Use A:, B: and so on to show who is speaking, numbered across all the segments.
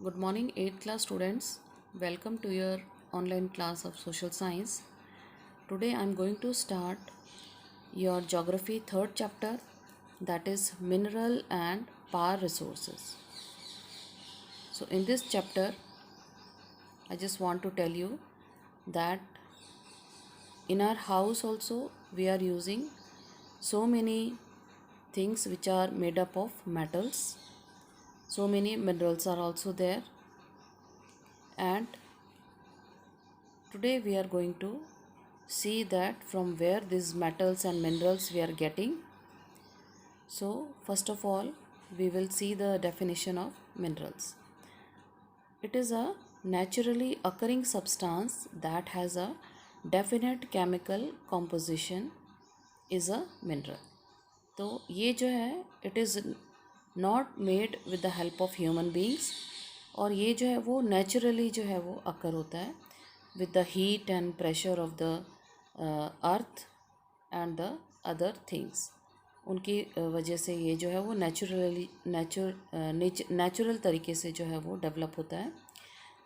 A: Good morning, 8th class students. Welcome to your online class of social science. Today I am going to start your geography third chapter, that is mineral and power resources. So in this chapter I just want to tell you that in our house also we are using so many things which are made up of metals. So many minerals are also there, and today we are going to see that from where these metals and minerals we are getting. So first of all we will see the definition of minerals. It is a naturally occurring substance that has a definite chemical composition is a mineral. तो ये जो है it is not made with the help of human beings, और ये जो है वो naturally जो है वो occur होता है with the heat and pressure of the earth and the other things. उनकी वजह से ये जो है वो नेचुरल तरीके से जो है वो डेवलप होता है,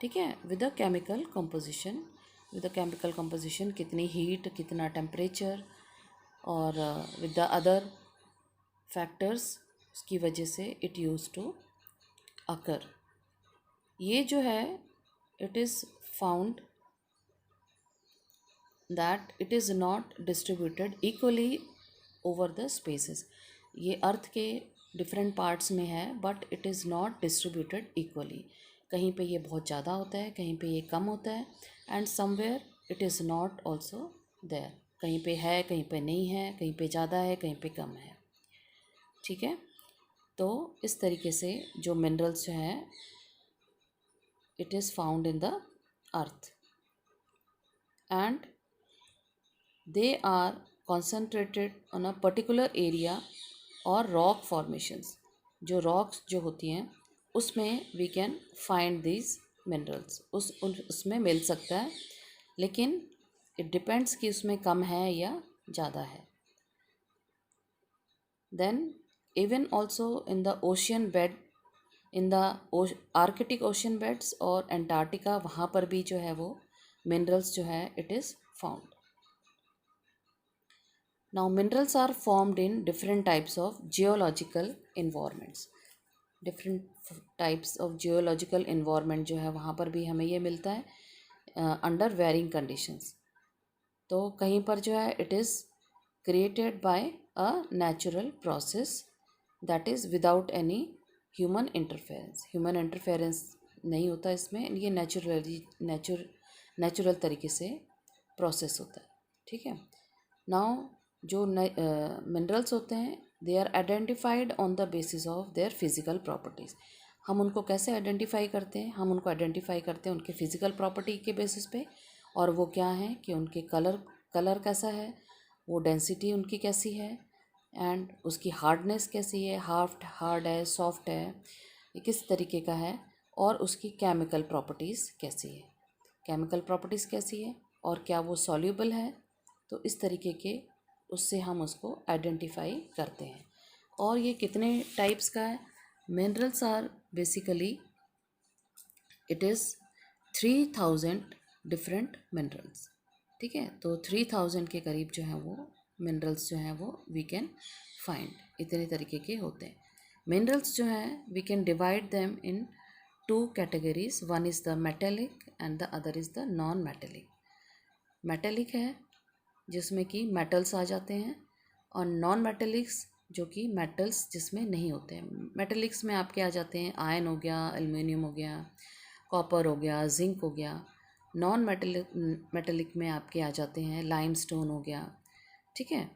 A: ठीक है, with a chemical composition. With a chemical composition कितनी हीट, कितना टेम्परेचर और विद द अदर फैक्टर्स की वजह से इट यूज टू अकर. ये जो है it is found that it is not distributed equally over the spaces. ये अर्थ के डिफरेंट पार्ट्स में है but it is not distributed equally. कहीं पे ये बहुत ज़्यादा होता है, कहीं पे ये कम होता है, and somewhere it is not also there. कहीं पे है, कहीं पे नहीं है, कहीं पे ज़्यादा है, कहीं पे कम है, ठीक है. तो इस तरीके से जो मिनरल्स जो हैं it is found in the earth and they are concentrated on a particular area or rock formations. जो rocks जो होती हैं उसमें we can find these minerals. उसमें मिल सकता है, लेकिन it depends कि उसमें कम है या ज़्यादा है. Then even also in the ocean bed, in the Arctic ocean beds और Antarctica, वहाँ पर भी जो है वो minerals जो है it is found. Now minerals are formed in different types of geological environments. Different types of geological environment जो है वहाँ पर भी हमें ये मिलता है under varying conditions. तो कहीं पर जो है it is created by a natural process that is without any human interference. Human interference नहीं होता इसमें, ये नेचुरल तरीके से प्रोसेस होता है, ठीक है. नाउ जो मिनरल्स होते हैं they are identified on the basis of their physical properties. हम उनको कैसे आइडेंटिफाई करते हैं? हम उनको आइडेंटिफाई करते हैं उनके फिज़िकल प्रॉपर्टी के बेसिस पे, और वो क्या है कि उनके कलर कैसा है, वो डेंसिटी उनकी कैसी है, एंड उसकी हार्डनेस कैसी है, हार्ड है, सॉफ्ट है, ये किस तरीके का है, और उसकी केमिकल प्रॉपर्टीज़ कैसी है. केमिकल प्रॉपर्टीज़ कैसी है और क्या वो सॉल्यूबल है, तो इस तरीके के उससे हम उसको आइडेंटिफाई करते हैं. और ये कितने टाइप्स का है? Minerals are basically it is 3000 different minerals, ठीक है. तो 3000 के करीब जो है वो मिनरल्स जो हैं वो वी कैन फाइंड. इतने तरीके के होते हैं मिनरल्स जो हैं. We can divide them in two categories. One is the metallic and the other is the non metallic. Metallic है जिसमें कि मेटल्स आ जाते हैं, और नॉन मेटेलिक्स जो कि मेटल्स जिसमें नहीं होते हैं. मेटेलिक्स में आपके आ जाते हैं आयन हो गया, एल्युमिनियम हो गया, कॉपर हो गया, जिंक हो गया. नॉन मेटेलिक में आपके आ जाते हैं लाइमस्टोन हो गया, ठीक है.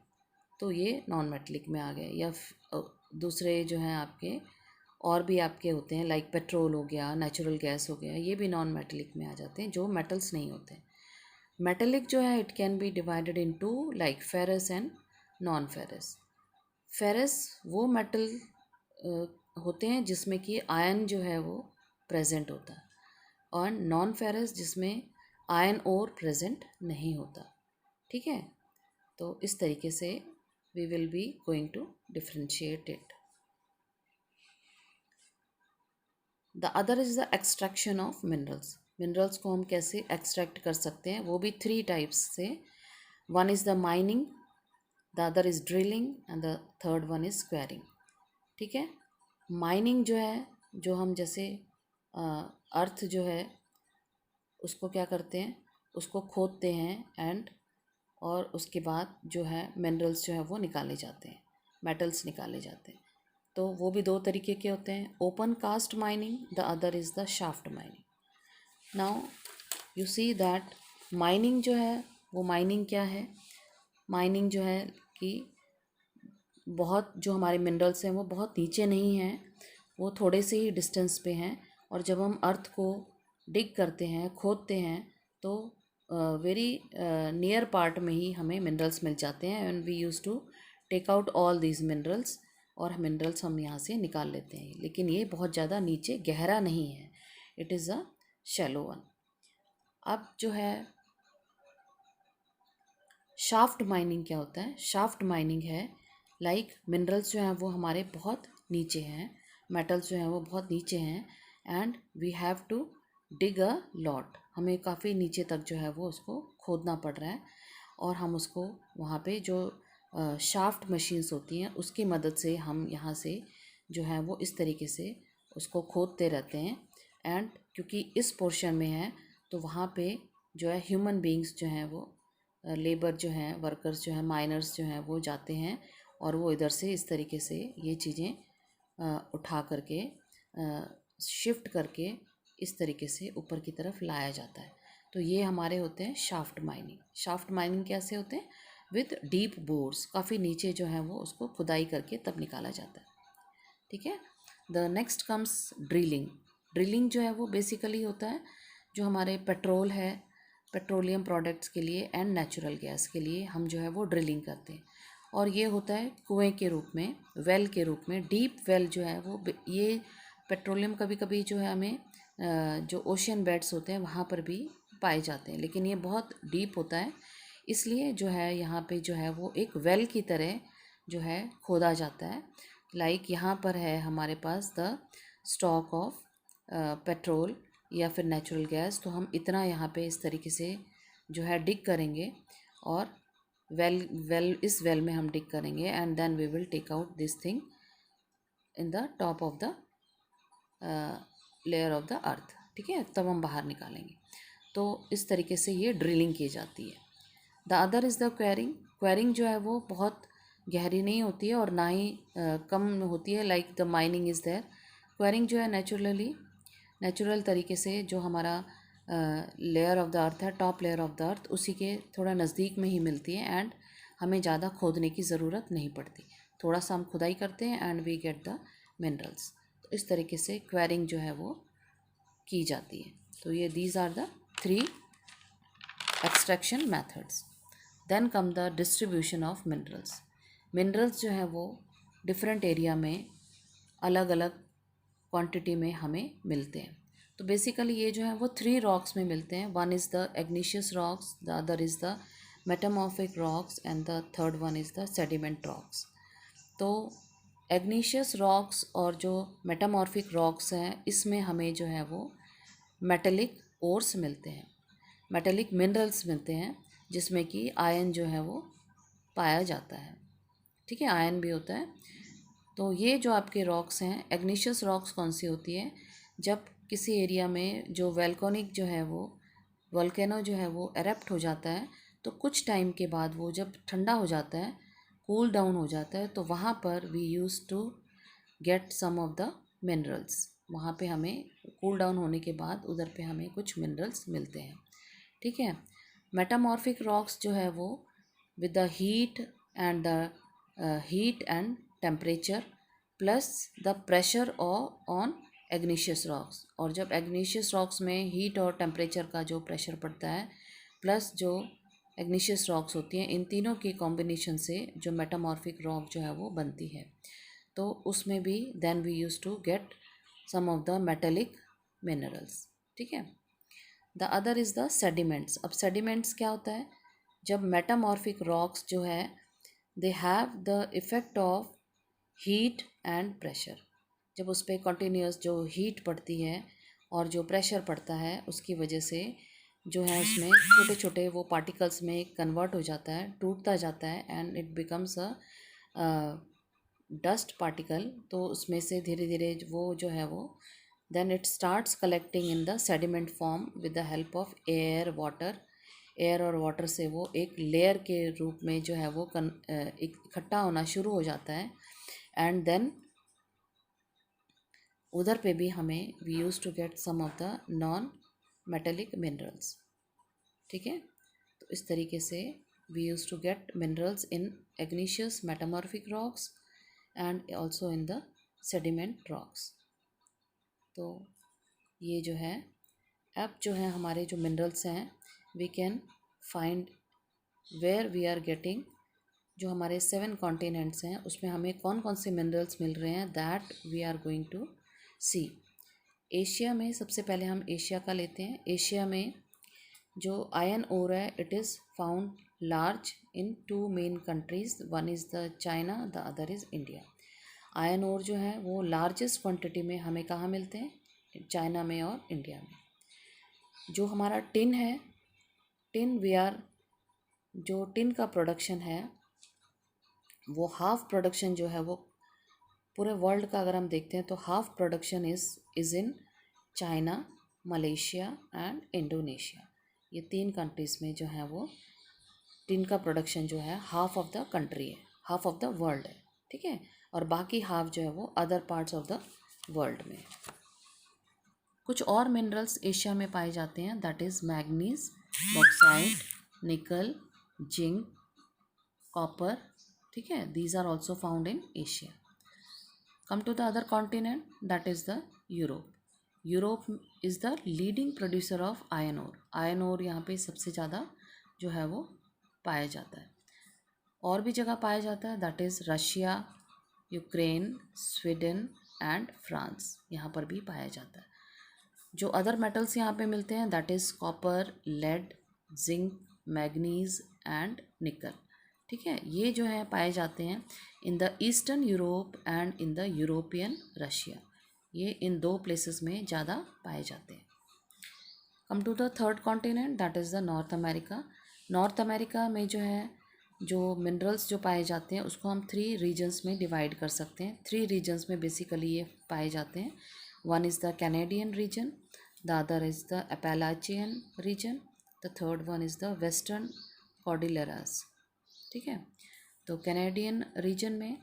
A: तो ये नॉन मेटेलिक में आ गए. या दूसरे जो हैं आपके और भी आपके होते हैं लाइक पेट्रोल हो गया, नेचुरल गैस हो गया, ये भी नॉन मेटेलिक में आ जाते हैं जो मेटल्स नहीं होते हैं. मेटेलिक जो है it can be divided in two like ferrous and non ferrous. Ferrous वो मेटल होते हैं जिसमें कि आयन जो है वो प्रेजेंट होता है, और नॉन फेरस जिसमें आयन और प्रेजेंट नहीं होता, ठीक है. तो इस तरीके से we will be going to differentiate it. The other is the extraction of minerals. Minerals को हम कैसे एक्सट्रैक्ट कर सकते हैं, वो भी 3 टाइप्स से। One is the mining, the other is drilling and the third one is squaring. ठीक है। माइनिंग जो है, जो हम जैसे अर्थ जो है उसको क्या करते हैं, उसको खोदते हैं एंड और उसके बाद जो है मिनरल्स जो है वो निकाले जाते हैं, मेटल्स निकाले जाते हैं। तो वो भी 2 तरीके के होते हैं, open cast mining, the other is the shaft mining. Now you see that mining जो है वो माइनिंग क्या है, माइनिंग जो है कि बहुत जो हमारे मिनरल्स हैं वो बहुत नीचे नहीं हैं, वो थोड़े से ही डिस्टेंस पे हैं। और जब हम अर्थ को डिग करते हैं, खोदते हैं, तो वेरी नियर पार्ट में ही हमें मिनरल्स मिल जाते हैं and we use to take out all these minerals, और मिनरल्स हम यहाँ से निकाल लेते हैं। लेकिन ये बहुत ज़्यादा नीचे गहरा नहीं है, it is a shallow one. अब जो है शाफ्ट माइनिंग क्या होता है, शाफ्ट माइनिंग है लाइक मिनरल्स जो हैं वो हमारे बहुत नीचे हैं, मेटल्स जो हैं वो बहुत नीचे हैं and we have to dig a lot, हमें काफ़ी नीचे तक जो है वो उसको खोदना पड़ रहा है। और हम उसको वहाँ पे जो शाफ्ट मशीन्स होती हैं उसकी मदद से हम यहाँ से जो है वो इस तरीके से उसको खोदते रहते हैं। एंड क्योंकि इस पोर्शन में है तो वहाँ पे जो है ह्यूमन बींग्स जो हैं वो लेबर जो हैं, वर्कर्स जो हैं, माइनर्स जो हैं वो जाते हैं और वो इधर से इस तरीके से ये चीज़ें उठा करके शिफ्ट करके इस तरीके से ऊपर की तरफ लाया जाता है। तो ये हमारे होते हैं शाफ्ट माइनिंग। शाफ्ट माइनिंग कैसे होते हैं, विद डीप बोर्स, काफ़ी नीचे जो है वो उसको खुदाई करके तब निकाला जाता है। ठीक है। The next comes drilling. Drilling जो है वो बेसिकली होता है जो हमारे पेट्रोल है, पेट्रोलियम प्रोडक्ट्स के लिए एंड नेचुरल गैस के लिए हम जो है वो ड्रिलिंग करते हैं। और ये होता है कुएं के रूप में, वेल के रूप में। डीप वेल जो है वो ये पेट्रोलियम कभी कभी जो है हमें जो ओशियन बेड्स होते हैं वहाँ पर भी पाए जाते हैं, लेकिन ये बहुत डीप होता है, इसलिए जो है यहाँ पे जो है वो एक वेल की तरह जो है खोदा जाता है। लाइक यहाँ पर है हमारे पास द स्टॉक ऑफ पेट्रोल या फिर नेचुरल गैस, तो हम इतना यहाँ पे इस तरीके से जो है डिग करेंगे और इस वेल में हम डिग करेंगे and then we will take out this thing in the top of the layer of the earth. ठीक है, तब हम बाहर निकालेंगे। तो इस तरीके से ये ड्रिलिंग की जाती है। The other is the quarrying. Quarrying जो है वो बहुत गहरी नहीं होती है और ना ही कम होती है like the mining is there. Quarrying जो है नेचुरल तरीके से जो हमारा लेयर ऑफ द अर्थ है, टॉप लेयर ऑफ द अर्थ, उसी के थोड़ा नज़दीक में ही मिलती है एंड हमें ज़्यादा खोदने की ज़रूरत नहीं पड़ती। थोड़ा सा हम खुदाई करते हैं and we get the minerals. तो इस तरीके से क्वेरिंग जो है वो की जाती है। तो ये these are the 3 extraction methods. Then come the distribution of minerals. Minerals जो है वो डिफरेंट एरिया में अलग अलग क्वांटिटी में हमें मिलते हैं। तो बेसिकली ये जो है वो 3 रॉक्स में मिलते हैं। One is the igneous rocks, the other is the metamorphic rocks and the third one is the sediment rocks. तो एग्नीशियस रॉक्स और जो मेटामॉर्फिक रॉक्स हैं इसमें हमें जो है वो मेटेलिक ओर्स मिलते हैं, मेटेलिक मिनरल्स मिलते हैं, जिसमें कि आयन जो है वो पाया जाता है। ठीक है, आयन भी होता है। तो ये जो आपके रॉक्स हैं, एग्नीशियस रॉक्स कौन सी होती है, जब किसी एरिया में जो वोल्केनिक जो है वो वोल्केनो जो है वो एरप्ट हो जाता है, तो कुछ टाइम के बाद वो जब ठंडा हो जाता है, कूल डाउन हो जाता है, तो वहाँ पर we use to get some of the minerals. वहाँ पे हमें कूल डाउन होने के बाद उधर पे हमें कुछ मिनरल्स मिलते हैं। ठीक है। मेटामॉर्फिक रॉक्स जो है वो with the heat and temperature plus the pressure on igneous rocks. और जब एग्नीशियस रॉक्स में हीट और टेम्परेचर का जो प्रेशर पड़ता है प्लस जो एग्नीशियस रॉक्स होती हैं, इन तीनों की कॉम्बिनेशन से जो मेटामॉर्फिक रॉक जो है वो बनती है। तो उसमें भी then we use to get some of the metallic minerals. ठीक है। The other is the sediments. अब सेडिमेंट्स क्या होता है, जब मेटामॉर्फिक रॉक्स जो है they have the effect of heat and pressure. जब उस पर कंटिन्यूस जो हीट पड़ती है और जो प्रेशर पड़ता है उसकी वजह से जो है उसमें छोटे छोटे वो पार्टिकल्स में कन्वर्ट हो जाता है, टूटता जाता है and it becomes a dust particle. तो उसमें से धीरे धीरे वो जो है वो then it starts collecting in the sediment form with the help of air water. Air और वाटर से वो एक लेयर के रूप में जो है वो इकट्ठा होना शुरू हो जाता है एंड देन उधर पे भी हमें we use to get some of the non metallic minerals. ठीक है, तो इस तरीके से we use to get minerals in igneous metamorphic rocks and also in the sediment rocks. तो ये जो है अब जो है हमारे जो मिनरल्स हैं we can find where we are getting. जो हमारे 7 कॉन्टिनेंट्स हैं उसमें हमें कौन कौन से मिनरल्स मिल रहे हैं that we are going to see. Asia में सबसे पहले हम एशिया का लेते हैं। एशिया में जो आयरन ओर है it is found large in 2 main countries, one is the China the other is India. Iron ore जो है वो लार्जेस्ट क्वांटिटी में हमें कहाँ मिलते हैं, चाइना में और इंडिया में। जो हमारा टिन है, टिन वी आर जो टिन का प्रोडक्शन है वो हाफ प्रोडक्शन जो है वो पूरे वर्ल्ड का अगर हम देखते हैं तो half production is in China, Malaysia and Indonesia. ये 3 कंट्रीज़ में जो है वो टिन का प्रोडक्शन जो है हाफ ऑफ द कंट्री है, हाफ ऑफ द वर्ल्ड है। ठीक है, और बाकी हाफ जो है वो other parts of the world में। कुछ और मिनरल्स एशिया में पाए जाते हैं that is manganese, bauxite, nickel, zinc, copper. ठीक है, these are also found in Asia. Come to the other continent that is the Europe. Europe is the leading producer of iron ore. Iron ओर यहाँ पे सबसे ज़्यादा जो है वो पाया जाता है। और भी जगह पाया जाता है that is Russia, Ukraine, Sweden and France, यहाँ पर भी पाया जाता है। जो अदर मेटल्स यहाँ पे मिलते हैं that is copper, lead, zinc, manganese and nickel. ठीक है, ये जो है पाए जाते हैं in the eastern Europe and in the European Russia. ये इन 2 प्लेसेस में ज़्यादा पाए जाते हैं। Come to the third continent that is the North America. North America में जो है जो मिनरल्स जो पाए जाते हैं उसको हम 3 रीजन्स में डिवाइड कर सकते हैं। 3 रीजन्स में बेसिकली ये पाए जाते हैं। One is the Canadian region, the other is the Appalachian region, the third one is the western Cordilleras. ठीक है, तो कैनेडियन रीजन में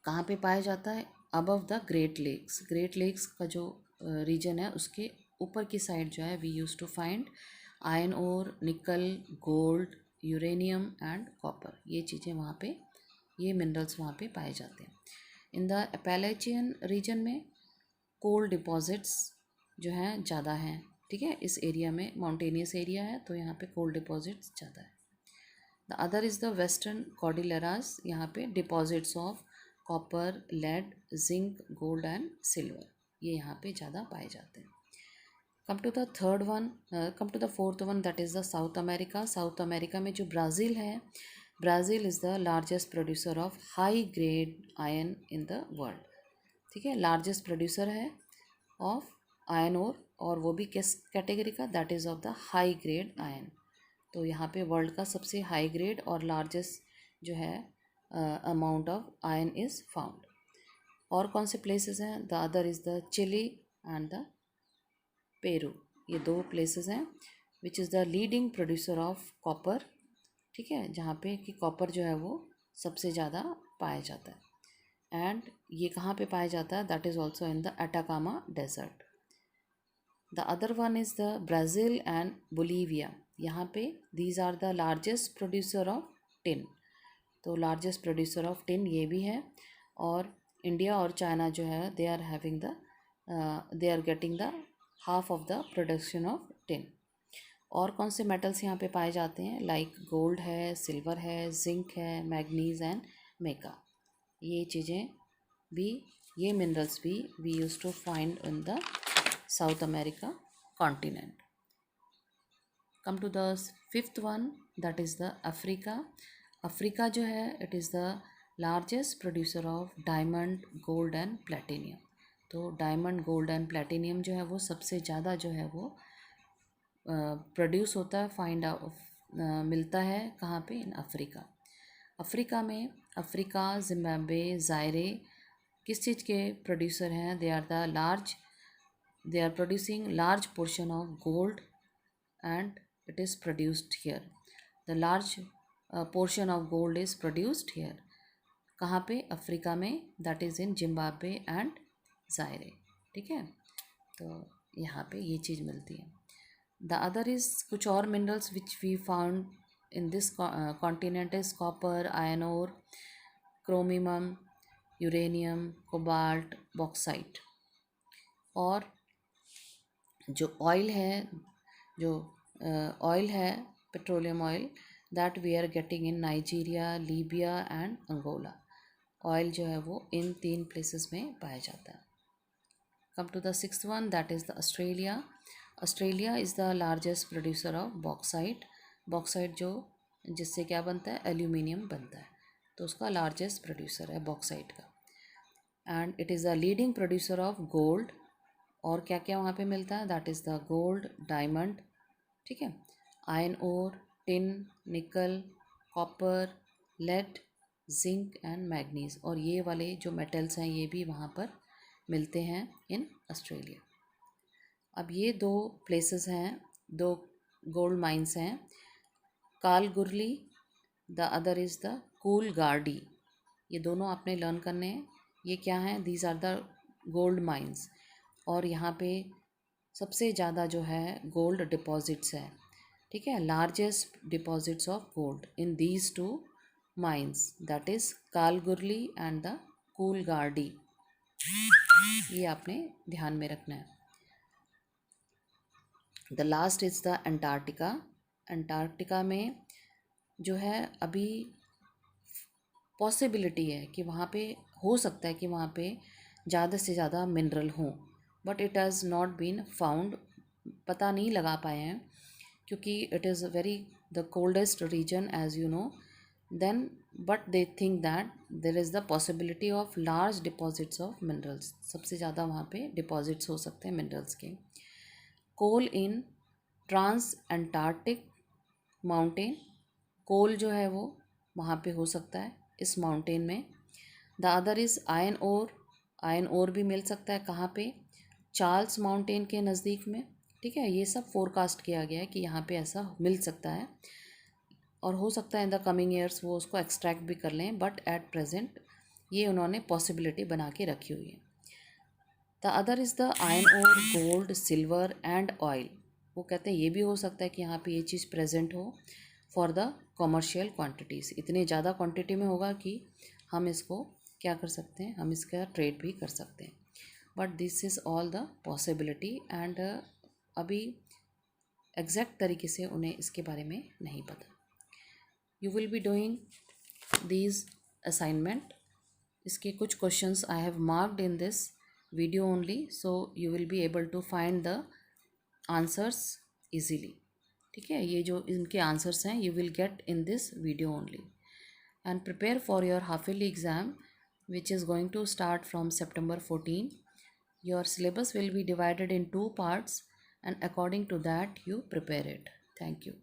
A: कहाँ पे पाया जाता है, above the great lakes. Great lakes का जो रीजन है उसके ऊपर की साइड जो है we use to find iron ore, nickel, gold, uranium and copper. ये चीज़ें वहाँ पे, ये मिनरल्स वहाँ पे पाए जाते हैं। इन द अपैलेचियन रीजन में कोल डिपॉजिट्स जो हैं ज़्यादा हैं। ठीक है, इस एरिया में माउंटेनियस एरिया है तो यहाँ पे कोल डिपॉजिट्स ज़्यादा है। The other is the western Cordilleras, यहाँ पे deposits of copper, lead, zinc, gold and silver, ये यहाँ पे ज़्यादा पाए जाते हैं। Come to the third one, come to the fourth one that is the South America. South America में जो ब्राज़ील है, Brazil is the largest producer of high grade iron in the world. ठीक है, लार्जेस्ट प्रोड्यूसर है of iron ore, और वो भी किस कैटेगरी का, that is of the high grade iron. तो यहाँ पे वर्ल्ड का सबसे हाई ग्रेड और लार्जेस्ट जो है amount of iron is found. और कौन से प्लेसेस हैं, the other is the Chile and the Peru. ये 2 प्लेसेस हैं which is the leading producer of copper. ठीक है, जहाँ पे कि कॉपर जो है वो सबसे ज़्यादा पाया जाता है। एंड ये कहाँ पे पाया जाता है, that is also in the Atacama desert. The other one is the Brazil and Bolivia. यहाँ पे these are the largest producer of tin. तो लार्जेस्ट प्रोड्यूसर ऑफ टिन ये भी है। और इंडिया और चाइना जो है they are having the they are getting the half of the production of tin. और कौन से मेटल्स यहाँ पे पाए जाते हैं, लाइक गोल्ड है, सिल्वर है, जिंक है, मैग्नीज एंड मेका। ये चीज़ें भी, ये मिनरल्स भी we use to find in the South America continent. Come to the fifth one that is the Africa. Africa जो है it is the largest producer of diamond, gold and platinum. तो diamond, gold and platinum जो है वो सबसे ज़्यादा जो है वो प्रोड्यूस होता है, फाइंड आउट मिलता है कहाँ पे? In Africa. अफ्रीका में अफ्रीका, जिम्बाब्वे, ज़ायरे किस चीज़ के प्रोड्यूसर हैं? They are producing large portion of gold and it is produced here. The large portion of gold is produced here. कहाँ पे? अफ्रीका में, that is in Zimbabwe and Zaire. ठीक है, तो यहाँ पे ये चीज़ मिलती है। द अदर इज़ कुछ और minerals which we found in this continent is copper, iron ore, chromium, uranium, cobalt, bauxite. और जो ऑयल है, जो ऑयल है, petroleum oil, that we are getting in Nigeria, Libya and Angola. Oil जो है वो इन 3 प्लेसेस में पाया जाता है। Come to the sixth one, that is the Australia. Australia is the largest producer of bauxite. Bauxite जो जिससे क्या बनता है? एल्यूमिनियम बनता है, तो उसका लार्जेस्ट प्रोड्यूसर है बॉक्साइट का। And it is the leading producer of gold. और क्या क्या वहाँ पे मिलता है? That is the gold, diamond, ठीक है, iron ore, tin, nickel, copper, lead, zinc and manganese. और ये वाले जो मेटल्स हैं ये भी वहाँ पर मिलते हैं इन ऑस्ट्रेलिया। अब ये 2 प्लेसेस हैं, 2 गोल्ड माइंस हैं, Kalgoorlie, the other is the Coolgardie. ये दोनों आपने लर्न करने हैं। ये क्या हैं? These are the gold mines. और यहाँ पे सबसे ज़्यादा जो है गोल्ड डिपॉजिट्स है। ठीक है, largest deposits of gold in these 2 mines, that is Kalgoorlie and the Coolgardie. ये आपने ध्यान में रखना है। The last is the Antarctica. Antarctica में जो है अभी पॉसिबिलिटी है कि वहाँ पे हो सकता है कि वहाँ पे ज़्यादा से ज़्यादा मिनरल हों, but it has not been found. पता नहीं लगा पाए हैं क्योंकि it is very the coldest region as you know. Then but they think that there is the possibility of large deposits of minerals. सबसे ज़्यादा वहाँ पे डिपॉजिट्स हो सकते हैं मिनरल्स के। कोल इन ट्रांस अंटार्कटिक माउंटेन। कोल जो है वो वहाँ पे हो सकता है इस माउंटेन में। The other is iron ore. Iron ore भी मिल सकता है कहाँ पे? चार्ल्स माउंटेन के नज़दीक में। ठीक है, ये सब फोरकास्ट किया गया है कि यहाँ पे ऐसा मिल सकता है और हो सकता है इन द कमिंग ईयर्स वो उसको एक्सट्रैक्ट भी कर लें, बट एट प्रेजेंट ये उन्होंने पॉसिबिलिटी बना के रखी हुई है। The other is the iron ore, gold, silver and oil. वो कहते हैं ये भी हो सकता है कि यहाँ पे ये चीज़ प्रेजेंट हो फॉर द कॉमर्शियल क्वांटिटीज़। इतने ज़्यादा क्वांटिटी में होगा कि हम इसको क्या कर सकते हैं? हम इसका ट्रेड भी कर सकते हैं। But this is all the possibility and अभी एग्जैक्ट तरीके से उन्हें इसके बारे में नहीं पता। You will be doing these assignment. इसके कुछ questions I have marked in this video only, so you will be able to find the answers easily. ठीक है, ये जो इनके आंसर्स हैं you will get in this video only and prepare for your half yearly exam which is going to start from September 14. Your syllabus will be divided in 2 parts and according to that you prepare it. Thank you.